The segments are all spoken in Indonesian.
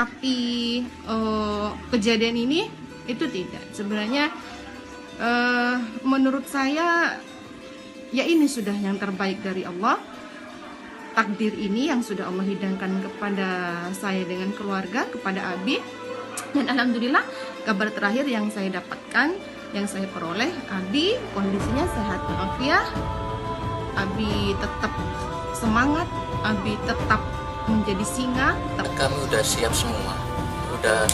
Tapi kejadian ini itu tidak. Sebenarnya menurut saya ya ini sudah yang terbaik dari Allah. Takdir ini yang sudah Allah hidangkan kepada saya dengan keluarga, kepada Abi. Dan alhamdulillah kabar terakhir yang saya dapatkan, yang saya peroleh, Abi kondisinya sehat walafiat. Abi tetap semangat, Abi tetap menjadi singa. Kami udah siap semua. Udah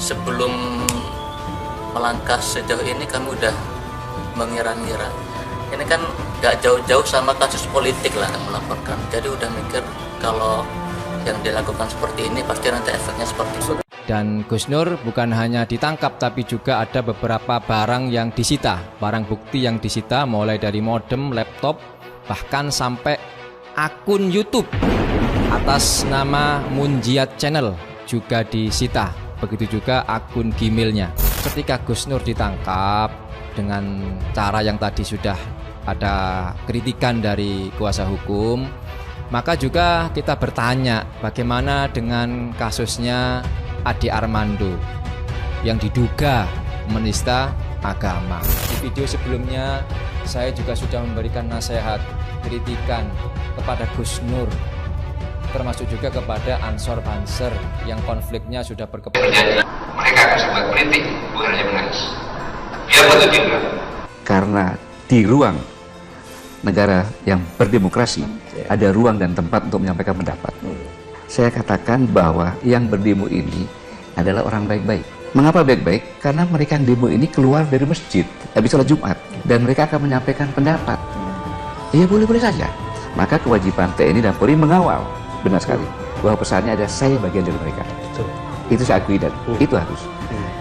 sebelum melangkah sejauh ini kami udah mengira-ngira. Ini kan gak jauh-jauh sama kasus politik lah yang melaporkan. Jadi udah mikir kalau yang dilakukan seperti ini pasti nanti efeknya seperti itu. Dan Gus Nur bukan hanya ditangkap tapi juga ada beberapa barang yang disita. Barang bukti yang disita mulai dari modem, laptop, bahkan sampai akun YouTube atas nama Munjiat Channel juga disita. Begitu juga akun Gmailnya. Ketika Gus Nur ditangkap dengan cara yang tadi sudah ada kritikan dari kuasa hukum, maka juga kita bertanya bagaimana dengan kasusnya Ade Armando yang diduga menista agama. Di video sebelumnya saya juga sudah memberikan nasihat, kritikan kepada Gus Nur, termasuk juga kepada Ansor Banser yang konfliknya sudah berkepanjangan. Mereka harus buat politik, bukan hanya menangis. Biar betul juga. Karena di ruang negara yang berdemokrasi ada ruang dan tempat untuk menyampaikan pendapat. Saya katakan bahwa yang berdemo ini adalah orang baik-baik. Mengapa baik-baik? Karena mereka yang demo ini keluar dari masjid habis sholat Jumat dan mereka akan menyampaikan pendapat. Ya boleh-boleh saja. Maka kewajiban TNI dan Polri mengawal. Benar sekali bahwa pesannya ada saya bagian dari mereka. Itu saya akui dan itu harus.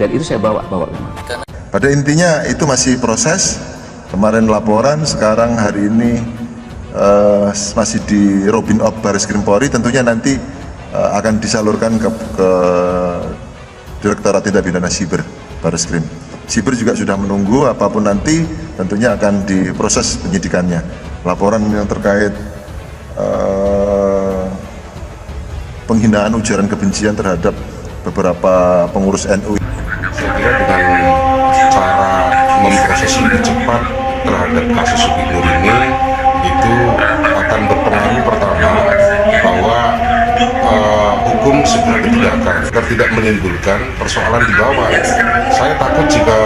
Dan itu saya bawa memang. Pada intinya itu masih proses. Kemarin laporan, sekarang hari ini masih di Robin Op Baris Krim Polri. Tentunya nanti akan disalurkan ke Direktorat Tindak Pidana Siber Baris Krim. Siber juga sudah menunggu, apapun nanti tentunya akan diproses penyidikannya. Laporan yang terkait penghinaan ujaran kebencian terhadap beberapa pengurus NU. Saya kira dengan cara memproses lebih cepat terhadap kasus Uki Nur ini itu akan berpengaruh pertama bahwa hukum segera ditegakkan agar tidak menimbulkan persoalan di bawah. Saya takut jika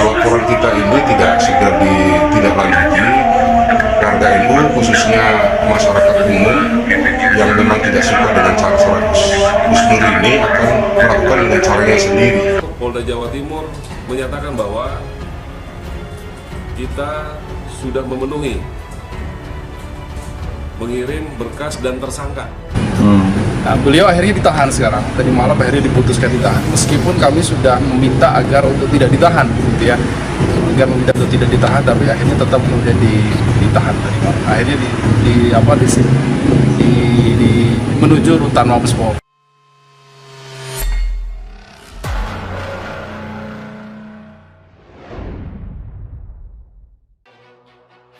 laporan kita ini tidak segera ditindaklanjuti, warga NU khususnya masyarakat umum yang memang tidak suka dengan cara Gus Nur ini akan melakukan dengan caranya sendiri. Polda Jawa Timur menyatakan bahwa kita sudah memenuhi mengirim berkas dan tersangka. Nah, beliau akhirnya ditahan sekarang. Tadi malam akhirnya diputuskan ditahan. Meskipun kami sudah meminta agar untuk tidak ditahan, gitu ya, agar meminta untuk tidak ditahan, tapi akhirnya tetap kemudian ditahan tadi malam. Akhirnya menuju rutan Mabes Polri.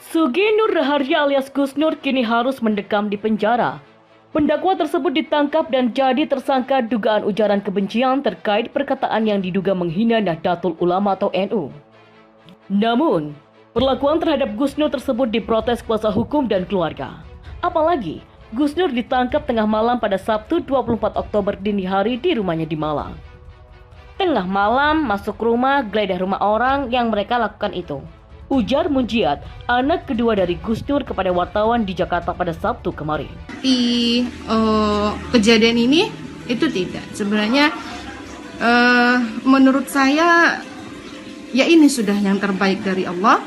Sugi Nur Raharja alias Gus Nur kini harus mendekam di penjara. Pendakwa tersebut ditangkap dan jadi tersangka dugaan ujaran kebencian terkait perkataan yang diduga menghina Nahdlatul Ulama atau NU. Namun, perlakuan terhadap Gus Nur tersebut diprotes kuasa hukum dan keluarga. Apalagi, Gus Nur ditangkap tengah malam pada Sabtu 24 Oktober dini hari di rumahnya di Malang. Tengah malam masuk rumah, geledah rumah orang yang mereka lakukan itu. Ujar Munjiat, anak kedua dari Gus Nur kepada wartawan di Jakarta pada Sabtu kemarin. Tapi kejadian ini itu tidak. Sebenarnya menurut saya ya ini sudah yang terbaik dari Allah.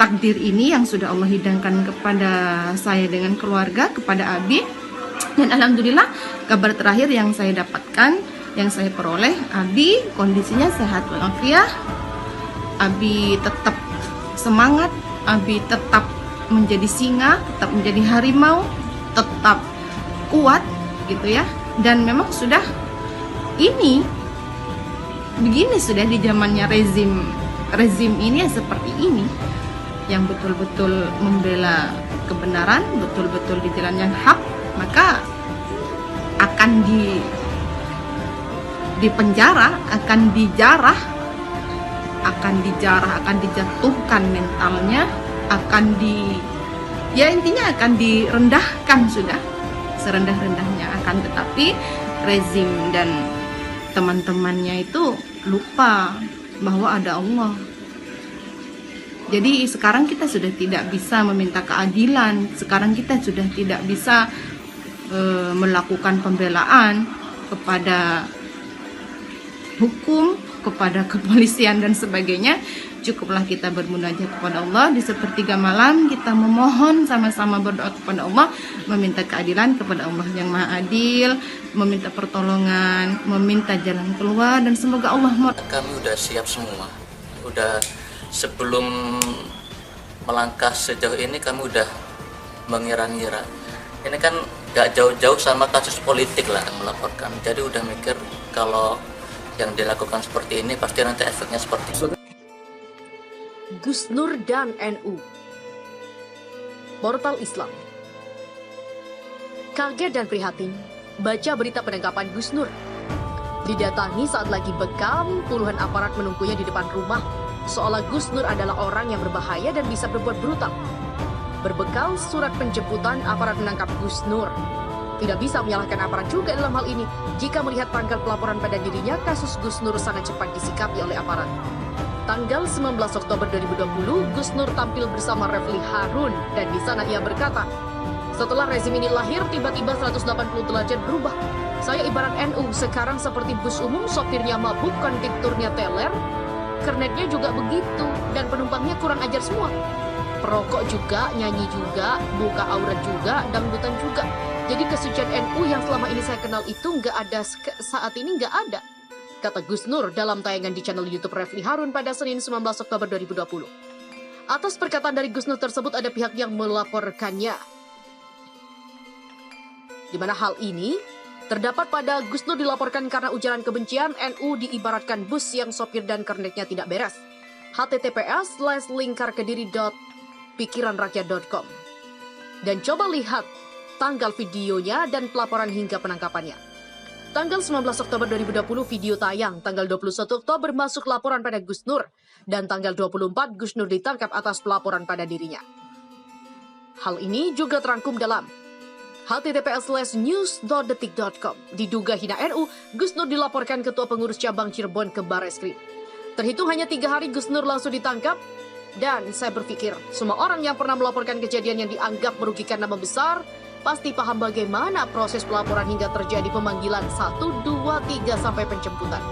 Takdir ini yang sudah Allah hidangkan kepada saya dengan keluarga, kepada Abi. Dan alhamdulillah kabar terakhir yang saya dapatkan, yang saya peroleh, Abi kondisinya sehat walafiat. Abi tetap semangat, Abi tetap menjadi singa, tetap menjadi harimau, tetap kuat gitu ya. Dan memang sudah begini sudah di zamannya rezim ini yang seperti ini, yang betul-betul membela kebenaran, betul-betul di jalan yang hak, maka akan akan dipenjara, akan dijarah, akan dijatuhkan mentalnya, intinya akan direndahkan sudah serendah-rendahnya. Akan tetapi rezim dan teman-temannya itu lupa bahwa ada Allah. Jadi sekarang kita sudah tidak bisa meminta keadilan, sekarang kita sudah tidak bisa melakukan pembelaan kepada hukum, kepada kepolisian dan sebagainya. Cukuplah kita bermunajat kepada Allah di sepertiga malam, kita memohon sama-sama berdoa kepada Allah, meminta keadilan kepada Allah yang Maha Adil, meminta pertolongan, meminta jalan keluar, dan semoga Allah kami udah siap semua. Udah sebelum melangkah sejauh ini kami udah mengira-ngira. Ini kan gak jauh-jauh sama kasus politik lah yang melaporkan. Jadi udah mikir kalau yang dilakukan seperti ini pasti nanti efeknya seperti itu. Gus Nur dan NU. Portal Islam. Kaget dan prihatin baca berita penangkapan Gus Nur. Didatangi saat lagi bekam, puluhan aparat menunggunya di depan rumah, seolah Gus Nur adalah orang yang berbahaya dan bisa berbuat brutal. Berbekal surat penjemputan, aparat menangkap Gus Nur. Tidak bisa menyalahkan aparat juga dalam hal ini. Jika melihat tanggal pelaporan pada dirinya, kasus Gus Nur sangat cepat disikapi oleh aparat. Tanggal 19 Oktober 2020, Gus Nur tampil bersama Refli Harun, dan di sana ia berkata, setelah rezim ini lahir, tiba-tiba 180 derajat berubah. Saya ibarat NU, sekarang seperti bus umum, sopirnya mabuk, kondekturnya teler, kernetnya juga begitu, dan penumpangnya kurang ajar semua. Perokok juga, nyanyi juga, buka aurat juga, dangdutan juga. Jadi kesucian NU yang selama ini saya kenal itu nggak ada, saat ini nggak ada, kata Gus Nur dalam tayangan di channel YouTube Refli Harun pada Senin 19 Oktober 2020. Atas perkataan dari Gus Nur tersebut ada pihak yang melaporkannya, di mana hal ini terdapat pada Gus Nur dilaporkan karena ujaran kebencian. NU diibaratkan bus yang sopir dan kernetnya tidak beres. https://lingkarkediri.pikiranrakyat.com. Dan coba lihat tanggal videonya dan pelaporan hingga penangkapannya. Tanggal 19 Oktober 2020 video tayang, tanggal 21 Oktober masuk laporan pada Gus Nur, dan tanggal 24 Gus Nur ditangkap atas pelaporan pada dirinya. Hal ini juga terangkum dalam https://news.detik.com. Diduga hina NU, Gus Nur dilaporkan Ketua Pengurus Cabang Cirebon ke Barreskrim. Terhitung hanya 3 hari Gus Nur langsung ditangkap, dan saya berpikir semua orang yang pernah melaporkan kejadian yang dianggap merugikan nama besar pasti paham bagaimana proses pelaporan hingga terjadi pemanggilan 1, 2, 3 sampai penjemputan.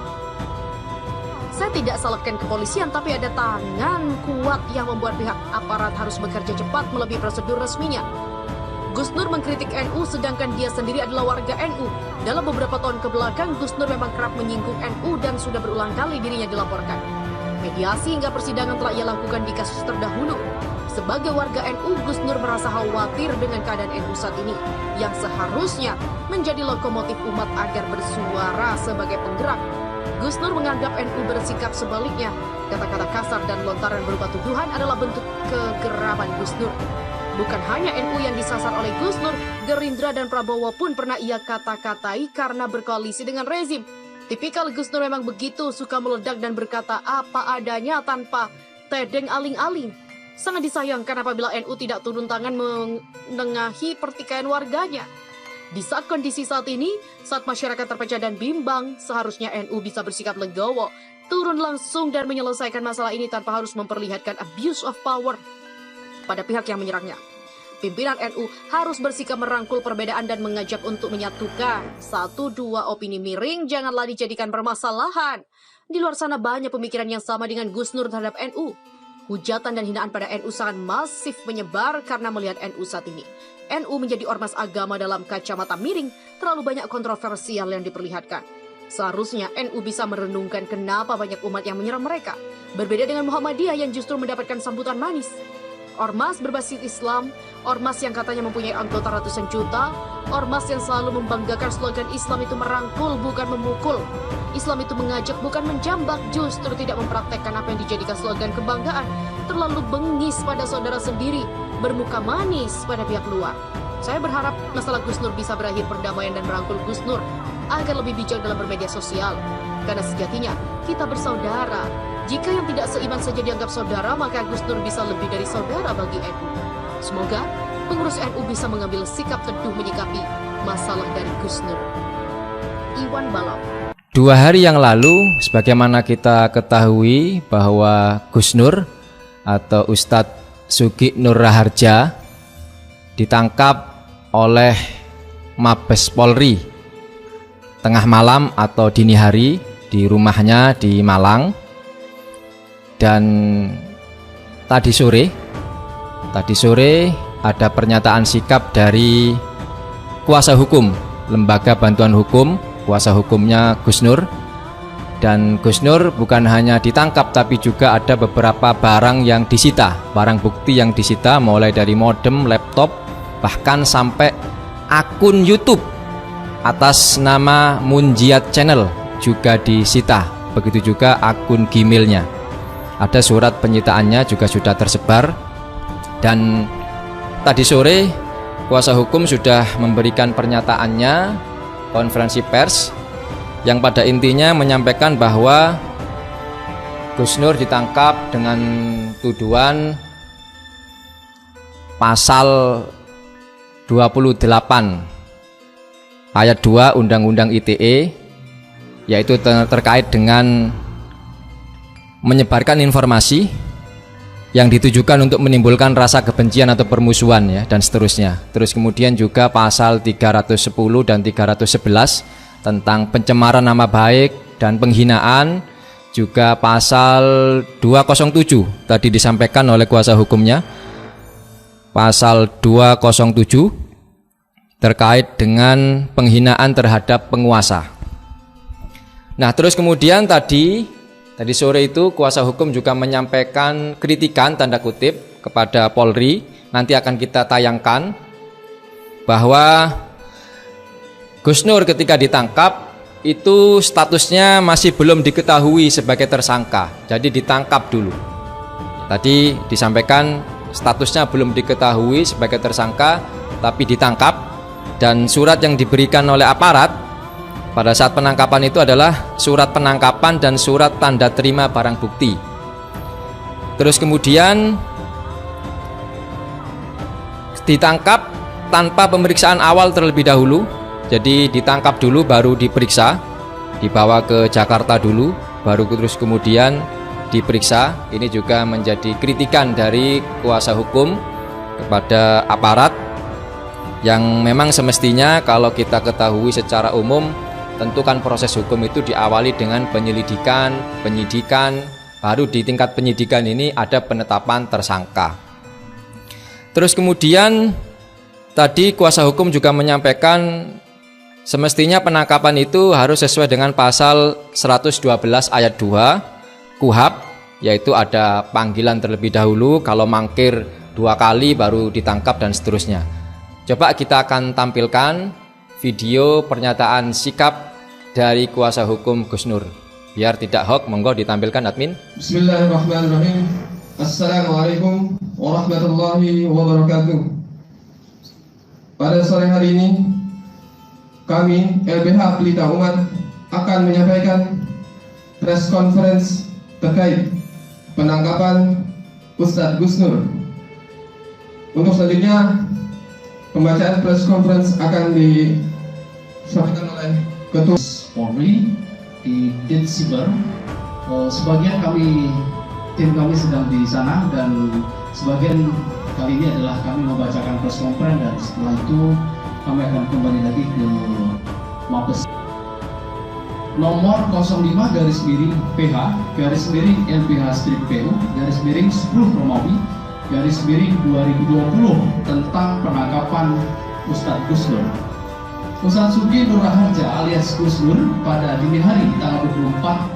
Saya tidak salahkan kepolisian, tapi ada tangan kuat yang membuat pihak aparat harus bekerja cepat melebihi prosedur resminya. Gus Nur mengkritik NU sedangkan dia sendiri adalah warga NU. Dalam beberapa tahun kebelakang, Gus Nur memang kerap menyinggung NU dan sudah berulang kali dirinya dilaporkan. Mediasi hingga persidangan telah ia lakukan di kasus terdahulu. Sebagai warga NU, Gus Nur merasa khawatir dengan keadaan NU saat ini, yang seharusnya menjadi lokomotif umat agar bersuara sebagai penggerak. Gus Nur menganggap NU bersikap sebaliknya. Kata-kata kasar dan lontaran berupa tuduhan adalah bentuk kegeraman Gus Nur. Bukan hanya NU yang disasar oleh Gus Nur, Gerindra dan Prabowo pun pernah ia kata-katai karena berkoalisi dengan rezim. Tipikal Gus Nur memang begitu, suka meledak dan berkata apa adanya tanpa tedeng aling-aling. Sangat disayangkan apabila NU tidak turun tangan menengahi pertikaian warganya. Di saat kondisi saat ini, saat masyarakat terpecah dan bimbang, seharusnya NU bisa bersikap legowo, turun langsung dan menyelesaikan masalah ini tanpa harus memperlihatkan abuse of power pada pihak yang menyerangnya. Pimpinan NU harus bersikap merangkul perbedaan dan mengajak untuk menyatukan. 1, 2 opini miring janganlah dijadikan permasalahan. Di luar sana banyak pemikiran yang sama dengan Gus Nur terhadap NU. Hujatan dan hinaan pada NU sangat masif menyebar karena melihat NU saat ini. NU menjadi ormas agama dalam kacamata miring, terlalu banyak kontroversial yang diperlihatkan. Seharusnya NU bisa merenungkan kenapa banyak umat yang menyerang mereka. Berbeda dengan Muhammadiyah yang justru mendapatkan sambutan manis. Ormas berbasis Islam, ormas yang katanya mempunyai anggota ratusan juta, ormas yang selalu membanggakan slogan Islam itu merangkul bukan memukul. Islam itu mengajak bukan menjambak, justru tidak mempraktekkan apa yang dijadikan slogan kebanggaan. Terlalu bengis pada saudara sendiri, bermuka manis pada pihak luar. Saya berharap masalah Gus Nur bisa berakhir perdamaian dan merangkul Gus Nur agar lebih bijak dalam bermedia sosial. Karena sejatinya kita bersaudara. Jika yang tidak seiman saja dianggap saudara, maka Gus Nur bisa lebih dari saudara bagi NU. Semoga pengurus NU bisa mengambil sikap teduh menyikapi masalah dari Gus Nur. Iwan Balam. 2 hari yang lalu, sebagaimana kita ketahui bahwa Gus Nur atau Ustadz Sugi Nur Raharja ditangkap oleh Mabes Polri tengah malam atau dini hari di rumahnya di Malang. Dan tadi sore ada pernyataan sikap dari kuasa hukum, lembaga bantuan hukum, kuasa hukumnya Gus Nur. Dan Gus Nur bukan hanya ditangkap tapi juga ada beberapa barang yang disita, barang bukti yang disita mulai dari modem, laptop, bahkan sampai akun YouTube atas nama Munjiat Channel juga disita. Begitu juga akun Gmailnya. Ada surat penyitaannya juga sudah tersebar. Dan tadi sore kuasa hukum sudah memberikan pernyataannya, konferensi pers, yang pada intinya menyampaikan bahwa Gus Nur ditangkap dengan tuduhan pasal 28 ayat 2 Undang-Undang ITE, yaitu terkait dengan menyebarkan informasi yang ditujukan untuk menimbulkan rasa kebencian atau permusuhan, ya, dan seterusnya. Terus kemudian juga pasal 310 dan 311 tentang pencemaran nama baik dan penghinaan, juga pasal 207 tadi disampaikan oleh kuasa hukumnya, pasal 207 terkait dengan penghinaan terhadap penguasa. Nah, terus kemudian tadi sore itu kuasa hukum juga menyampaikan kritikan tanda kutip kepada Polri. Nanti akan kita tayangkan bahwa Gus Nur ketika ditangkap itu statusnya masih belum diketahui sebagai tersangka. Jadi ditangkap dulu. Tadi disampaikan statusnya belum diketahui sebagai tersangka tapi ditangkap, dan surat yang diberikan oleh aparat pada saat penangkapan itu adalah surat penangkapan dan surat tanda terima barang bukti. Terus kemudian ditangkap tanpa pemeriksaan awal terlebih dahulu. Jadi ditangkap dulu baru diperiksa, dibawa ke Jakarta dulu, baru terus kemudian diperiksa. Ini juga menjadi kritikan dari kuasa hukum kepada aparat, yang memang semestinya kalau kita ketahui secara umum, tentu kan proses hukum itu diawali dengan penyelidikan, penyidikan, baru di tingkat penyidikan ini ada penetapan tersangka. Terus kemudian tadi kuasa hukum juga menyampaikan semestinya penangkapan itu harus sesuai dengan pasal 112 ayat 2 KUHP, yaitu ada panggilan terlebih dahulu, kalau mangkir 2 kali baru ditangkap dan seterusnya. Coba kita akan tampilkan video pernyataan sikap dari kuasa hukum Gus Nur. Biar tidak hoax, monggo ditampilkan admin. Bismillahirrahmanirrahim. Assalamualaikum warahmatullahi wabarakatuh. Pada sore hari ini, kami LBH Pelita Umat akan menyampaikan press conference terkait penangkapan Ustadz Gus Nur. Untuk selanjutnya, pembacaan press conference akan disampaikan oleh Ketua Polri di Densiber. Sebagian tim kami sedang di sana, dan sebagian kali ini adalah kami membacakan press conference, dan setelah itu kami akan kembali lagi ke Mabes. Nomor 05-PH-LBH-PU-10 Romawi /2020 tentang penangkapan Ustadz Gus Nur. Ustadz Sugi Nur Raharja alias Gus Nur pada dini hari tanggal 24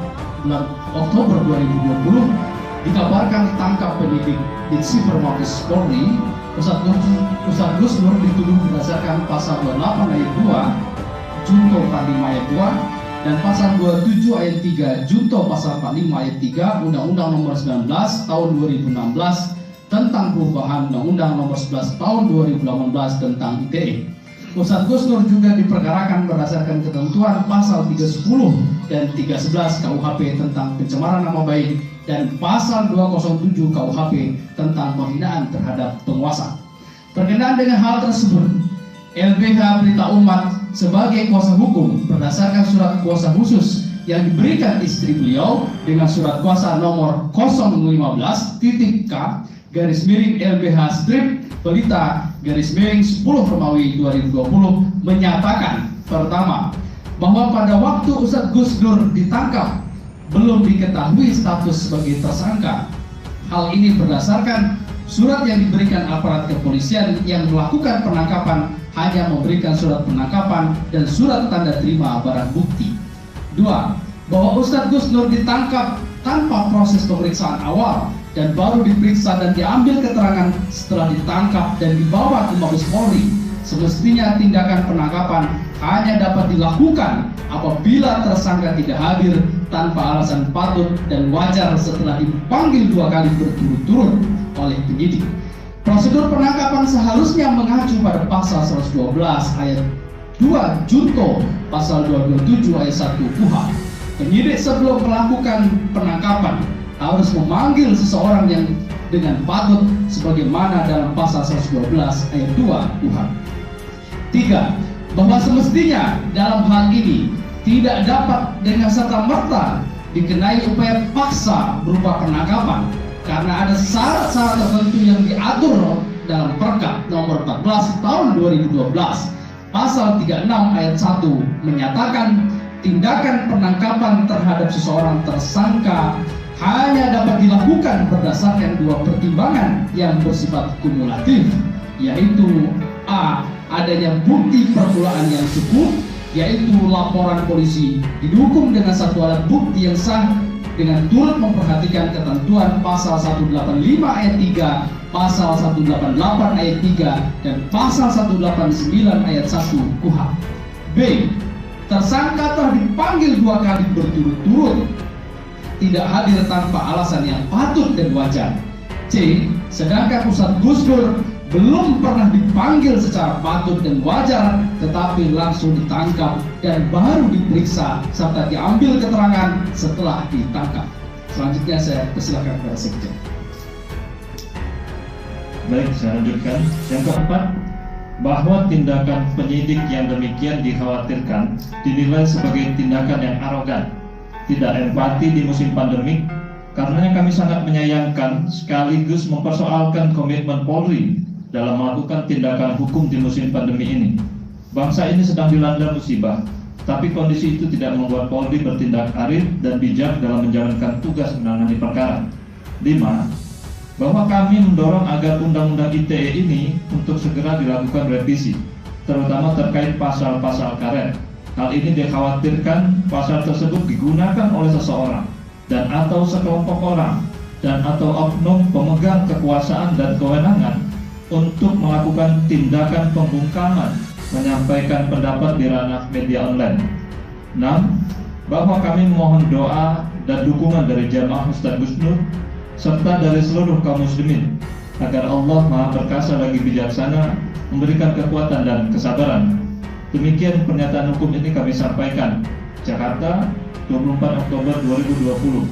bulan Oktober 2020 dikabarkan ditangkap penyidik Dinsiper Mabes Polri. Ustadz Gus Nur dituduh berdasarkan pasal 28 ayat 2 Junto 45 ayat 2 dan pasal 27 ayat 3 Junto pasal 45 ayat 3 Undang-Undang Nomor 19 Tahun 2016 tentang perubahan Undang-Undang Nomor 11 Tahun 2018 tentang ITE. Ustadz Gus Nur juga diperkarakan berdasarkan ketentuan pasal 310 dan 311 KUHP tentang pencemaran nama baik dan pasal 207 KUHP tentang penghinaan terhadap penguasa. Berkenaan dengan hal tersebut, LBH Pelita Umat sebagai kuasa hukum berdasarkan surat kuasa khusus yang diberikan istri beliau dengan surat kuasa nomor 015-K/LBH/Pelita-10/2020 menyatakan pertama, bahwa pada waktu Ustadz Gus Nur ditangkap belum diketahui status sebagai tersangka. Hal ini berdasarkan surat yang diberikan aparat kepolisian yang melakukan penangkapan hanya memberikan surat penangkapan dan surat tanda terima barang bukti. 2. Bahwa Ustadz Gus Nur ditangkap tanpa proses pemeriksaan awal dan baru diperiksa dan diambil keterangan setelah ditangkap dan dibawa ke Mabes Polri. Semestinya tindakan penangkapan hanya dapat dilakukan apabila tersangka tidak hadir tanpa alasan patut dan wajar setelah dipanggil 2 kali berturut-turut oleh penyidik. Prosedur penangkapan seharusnya mengacu pada pasal 112 ayat 2 Junto pasal 227 ayat 1 KUHP. Penyidik sebelum melakukan penangkapan harus memanggil seseorang yang dengan patut sebagaimana dalam pasal 112 ayat 2 KUHP. 3. Bahwa semestinya dalam hal ini tidak dapat dengan serta-merta dikenai upaya paksa berupa penangkapan karena ada syarat-syarat tertentu yang diatur dalam Perkap nomor 14 tahun 2012. Pasal 36 ayat 1 menyatakan tindakan penangkapan terhadap seseorang tersangka hanya dapat dilakukan berdasarkan 2 pertimbangan yang bersifat kumulatif, yaitu A. Adanya bukti permulaan yang cukup, yaitu laporan polisi didukung dengan satu alat bukti yang sah dengan turut memperhatikan ketentuan pasal 185 ayat 3, pasal 188 ayat 3, dan pasal 189 ayat 1 KUHP. B. Tersangka telah dipanggil 2 kali berturut-turut, tidak hadir tanpa alasan yang patut dan wajar. C. Sedangkan Ustadz Gus Nur belum pernah dipanggil secara patut dan wajar, tetapi langsung ditangkap dan baru diperiksa serta diambil keterangan setelah ditangkap. Selanjutnya saya persilakan kepada Sekjen. Baik, saya lanjutkan. Yang keempat, bahwa tindakan penyidik yang demikian dikhawatirkan dinilai sebagai tindakan yang arogan, tidak empati di musim pandemik. Karenanya kami sangat menyayangkan sekaligus mempersoalkan komitmen Polri dalam melakukan tindakan hukum di musim pandemi ini. Bangsa ini sedang dilanda musibah, tapi kondisi itu tidak membuat Polri bertindak arif dan bijak dalam menjalankan tugas menangani perkara. 5. Bahwa kami mendorong agar Undang-Undang ITE ini untuk segera dilakukan revisi, terutama terkait pasal-pasal karet. Hal ini dikhawatirkan pasal tersebut digunakan oleh seseorang dan atau sekelompok orang dan atau oknum pemegang kekuasaan dan kewenangan untuk melakukan tindakan pembungkaman menyampaikan pendapat di ranah media online. 6. Bahwa kami memohon doa dan dukungan dari jamaah Ustadz Gus Nur serta dari seluruh kaum muslimin agar Allah Maha Perkasa lagi bijaksana memberikan kekuatan dan kesabaran. Demikian pernyataan hukum ini kami sampaikan. Jakarta, 24 Oktober 2020.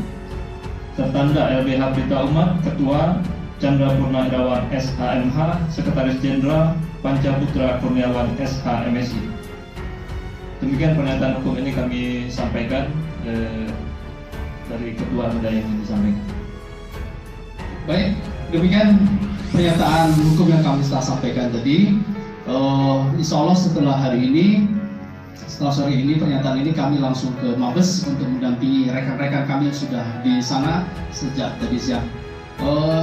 Tertanda LBH Pelita Umat, Ketua Chandra Purnawirawan SHMH, Sekretaris Jenderal Pancaputra Kurniawan SHMSI. Demikian pernyataan hukum ini kami sampaikan dari Ketua Muda yang disampaikan. Baik, demikian pernyataan hukum yang kami telah sampaikan tadi. Insya Allah setelah hari ini, setelah sore ini, pernyataan ini kami langsung ke Mabes untuk mendampingi rekan-rekan kami yang sudah di sana sejak tadi siang.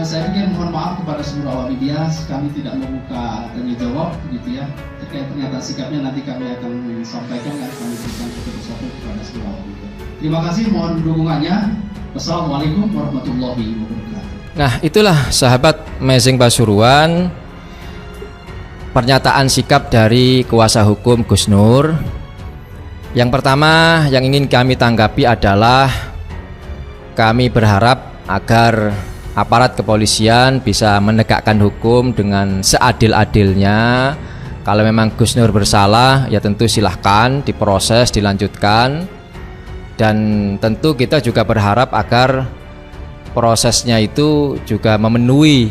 Saya ingin mohon maaf kepada seluruh awak media, kami tidak membuka tanya jawab, gitu ya. Terkait pernyataan sikapnya nanti kami akan sampaikan dan kami berikan satu-satu kepada seluruh awak media. Terima kasih, mohon dukungannya. Wassalamualaikum warahmatullahi wabarakatuh. Nah, itulah sahabat Amazing Pasuruan, pernyataan sikap dari kuasa hukum Gus Nur. Yang pertama yang ingin kami tanggapi adalah kami berharap agar aparat kepolisian bisa menegakkan hukum dengan seadil-adilnya. Kalau memang Gus Nur bersalah, ya tentu silahkan diproses, dilanjutkan. Dan tentu kita juga berharap agar prosesnya itu juga memenuhi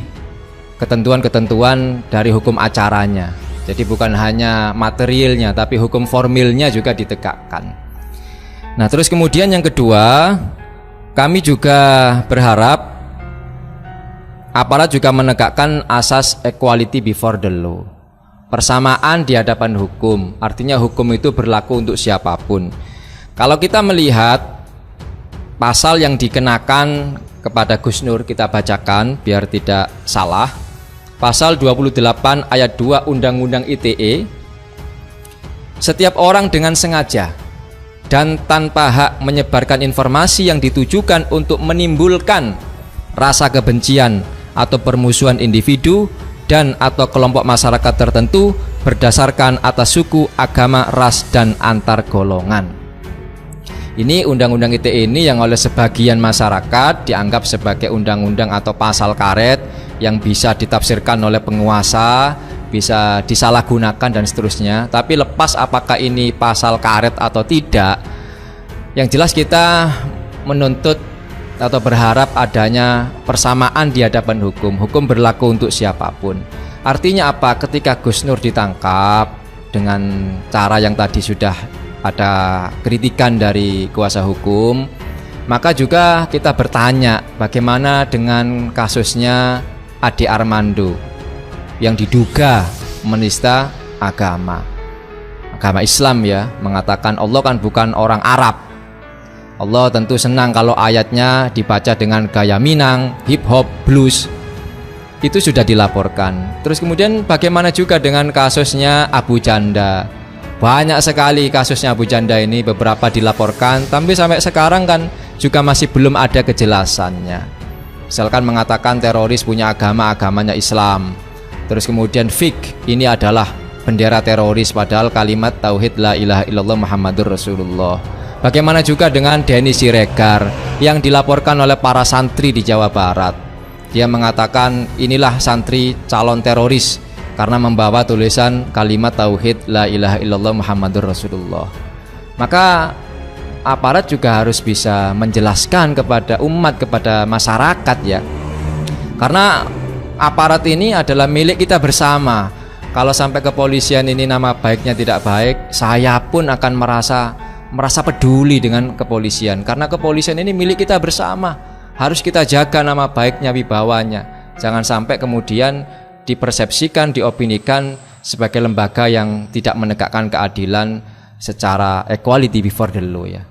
ketentuan-ketentuan dari hukum acaranya. Jadi bukan hanya materialnya, tapi hukum formilnya juga ditegakkan. Nah, terus kemudian yang kedua, kami juga berharap aparat juga menegakkan asas equality before the law. Persamaan di hadapan hukum, artinya hukum itu berlaku untuk siapapun. Kalau kita melihat pasal yang dikenakan kepada Gus Nur, kita bacakan biar tidak salah. Pasal 28 ayat 2 Undang-Undang ITE, setiap orang dengan sengaja dan tanpa hak menyebarkan informasi yang ditujukan untuk menimbulkan rasa kebencian atau permusuhan individu dan atau kelompok masyarakat tertentu berdasarkan atas suku, agama, ras, dan antar golongan. Ini undang-undang ITE ini yang oleh sebagian masyarakat dianggap sebagai undang-undang atau pasal karet yang bisa ditafsirkan oleh penguasa, bisa disalahgunakan dan seterusnya. Tapi lepas apakah ini pasal karet atau tidak, yang jelas kita menuntut atau berharap adanya persamaan di hadapan hukum. Hukum berlaku untuk siapapun. Artinya apa? Ketika Gus Nur ditangkap dengan cara yang tadi sudah ada kritikan dari kuasa hukum, maka juga kita bertanya bagaimana dengan kasusnya Ade Armando yang diduga menista agama Islam, ya, mengatakan Allah kan bukan orang Arab. Allah tentu senang kalau ayatnya dibaca dengan gaya Minang, hip hop, blues. Itu sudah dilaporkan. Terus kemudian bagaimana juga dengan kasusnya Abu Janda? Banyak sekali kasusnya Abu Janda ini, beberapa dilaporkan, tapi sampai sekarang kan juga masih belum ada kejelasannya. Misalkan mengatakan teroris punya agamanya Islam. Terus kemudian fik ini adalah bendera teroris, padahal kalimat tauhid la ilaha illallah Muhammadur Rasulullah. Bagaimana juga dengan Denny Siregar yang dilaporkan oleh para santri di Jawa Barat. Dia mengatakan inilah santri calon teroris karena membawa tulisan kalimat tauhid la ilaha illallah Muhammadur Rasulullah. Maka aparat juga harus bisa menjelaskan kepada umat, kepada masyarakat, ya. Karena aparat ini adalah milik kita bersama. Kalau sampai kepolisian ini nama baiknya tidak baik, saya pun akan merasa peduli dengan kepolisian, karena kepolisian ini milik kita bersama. Harus kita jaga nama baiknya, wibawanya. Jangan sampai kemudian dipersepsikan, diopinikan sebagai lembaga yang tidak menegakkan keadilan secara equality before the law, ya.